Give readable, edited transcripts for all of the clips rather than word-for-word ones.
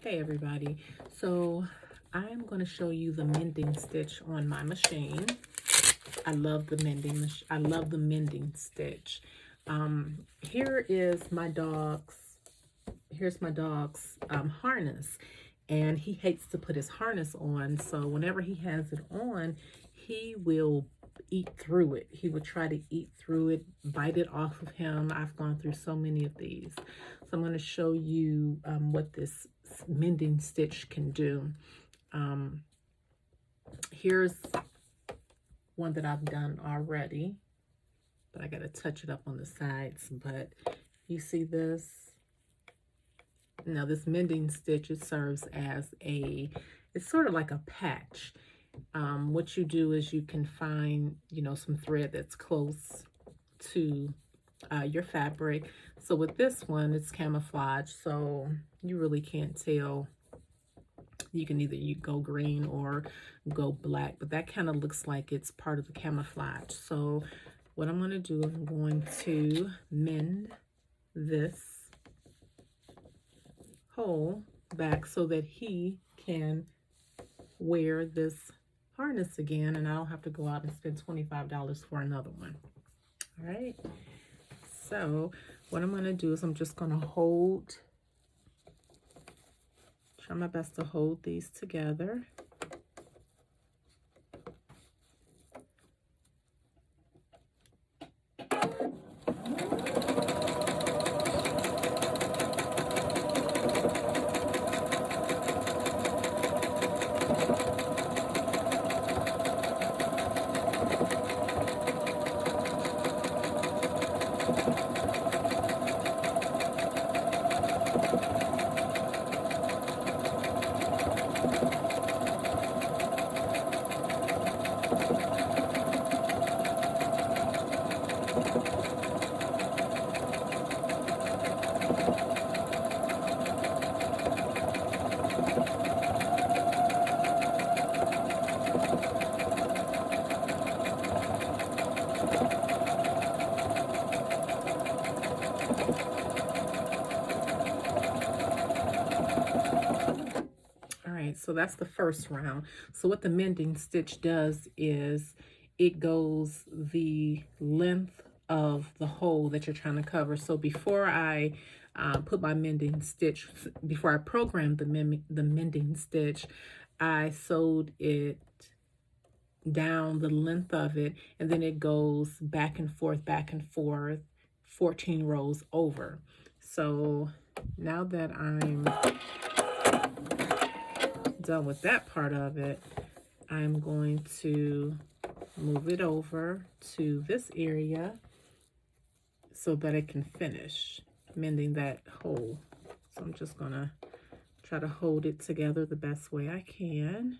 Hey everybody, so I'm going to show you the mending stitch on my machine. I love the mending stitch. Here is my here's my dog's harness, and he hates to put his harness on, so whenever he has it on, he will eat through it. He would try to eat through it, bite it off of him. I've gone through so many of these. So I'm going to show you what this mending stitch can do. Here's one that I've done already, but I got to touch it up on the sides. But you see this? Now this mending stitch, it serves as it's sort of like a patch. What you do is you can find, some thread that's close to your fabric. So with this one, it's camouflage, so you really can't tell. You can either go green or go black, but that kind of looks like it's part of the camouflage. So what I'm going to do is I'm going to mend this hole back so that he can wear this harness again, and I don't have to go out and spend $25 for another one. All right, so what I'm going to do is I'm just going to try my best to hold these together. So that's the first round. So what the mending stitch does is it goes the length of the hole that you're trying to cover. So before I put my mending stitch, before I programmed the mending stitch, I sewed it down the length of it, and then it goes back and forth, 14 rows over. So now that I'm done with that part of it, I'm going to move it over to this area so that it can finish mending that hole. So I'm just gonna try to hold it together the best way I can.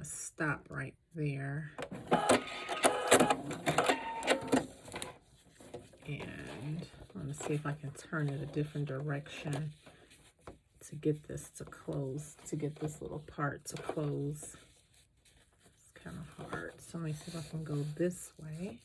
Stop right there, and I'm going to see if I can turn it a different direction to get this to close, to get this little part to close. It's kind of hard, so let me see if I can go this way.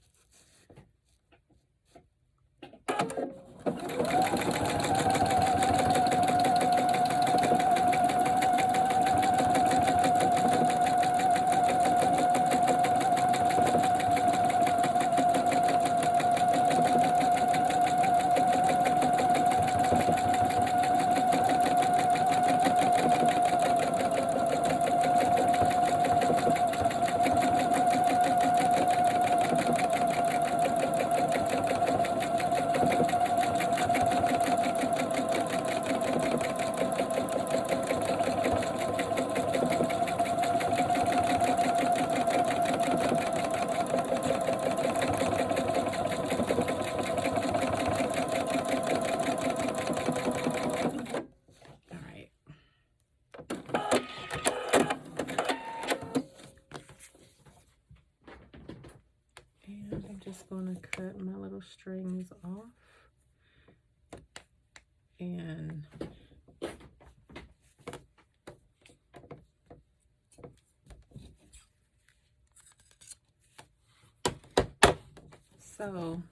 And so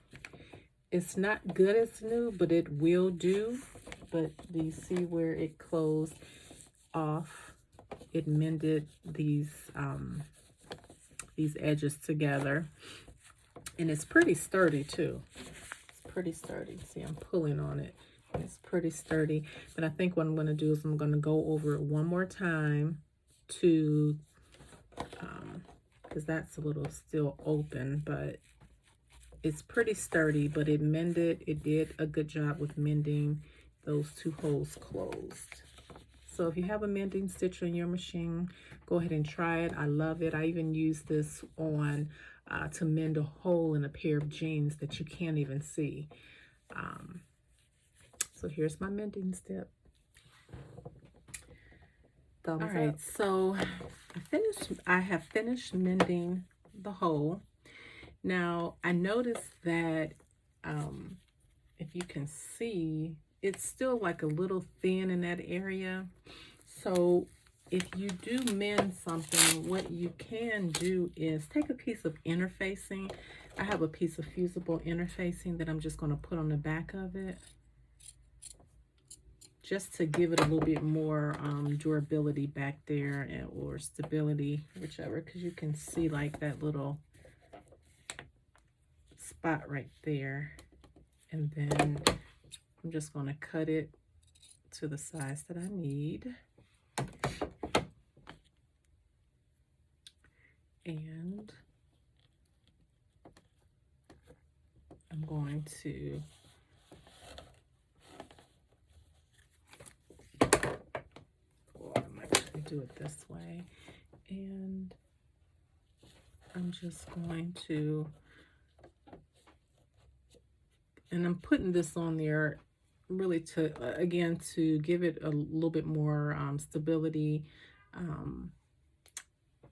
it's not good as new, but it will do. But do you see where it closed off? It mended these edges together, and it's pretty sturdy too. It's pretty sturdy. See, I'm pulling on it. It's pretty sturdy. But I think what I'm going to do is I'm going to go over it one more time to, because that's a little still open, but it's pretty sturdy. But it mended. It did a good job with mending those two holes closed. So if you have a mending stitch on your machine, go ahead and try it. I love it. I even use this on to mend a hole in a pair of jeans that you can't even see. So here's my mending step. Thumbs up. All right, so I have finished mending the hole. Now I noticed that if you can see, it's still like a little thin in that area. So if you do mend something, what you can do is take a piece of interfacing. I have a piece of fusible interfacing that I'm just going to put on the back of it, just to give it a little bit more durability back there, or stability, whichever, because you can see like that little spot right there. And then I'm just going to cut it to the size that I need. And I'm going to do it this way. And I'm just going to, and I'm putting this on there really to, again, to give it a little bit more stability.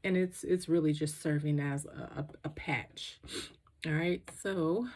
And it's really just serving as a patch. All right, so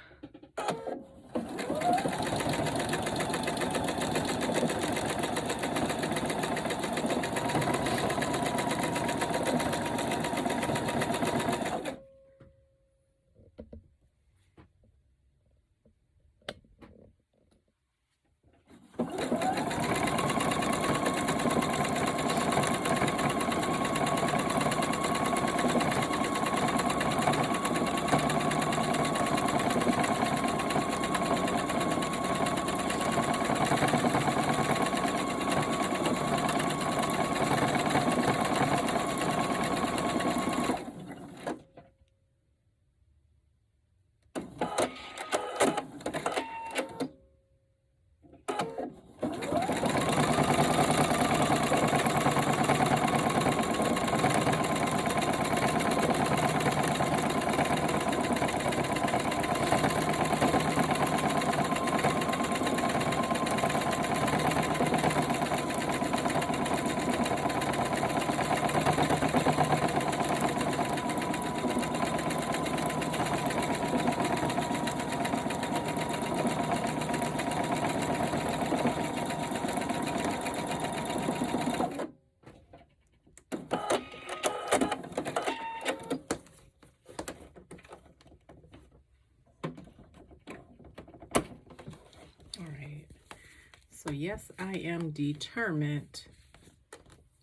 So yes, I am determined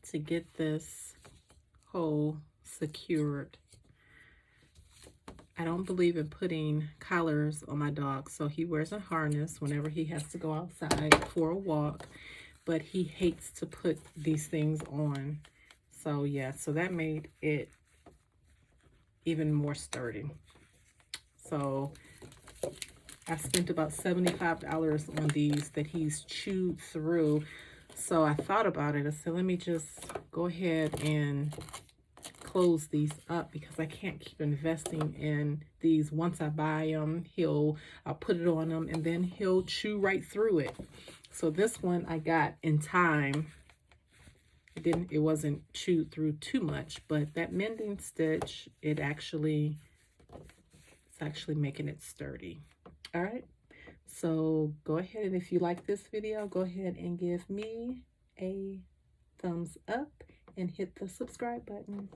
to get this hole secured. I don't believe in putting collars on my dog, so he wears a harness whenever he has to go outside for a walk, but he hates to put these things on. So yeah, so that made it even more sturdy. So I spent about $75 on these that he's chewed through. So I thought about it. I said, let me just go ahead and close these up, because I can't keep investing in these. Once I buy them, I'll put it on him and then he'll chew right through it. So this one I got in time. It wasn't chewed through too much, but that mending stitch, it's actually making it sturdy. All right, So go ahead, and if you like this video, go ahead and give me a thumbs up and hit the subscribe button.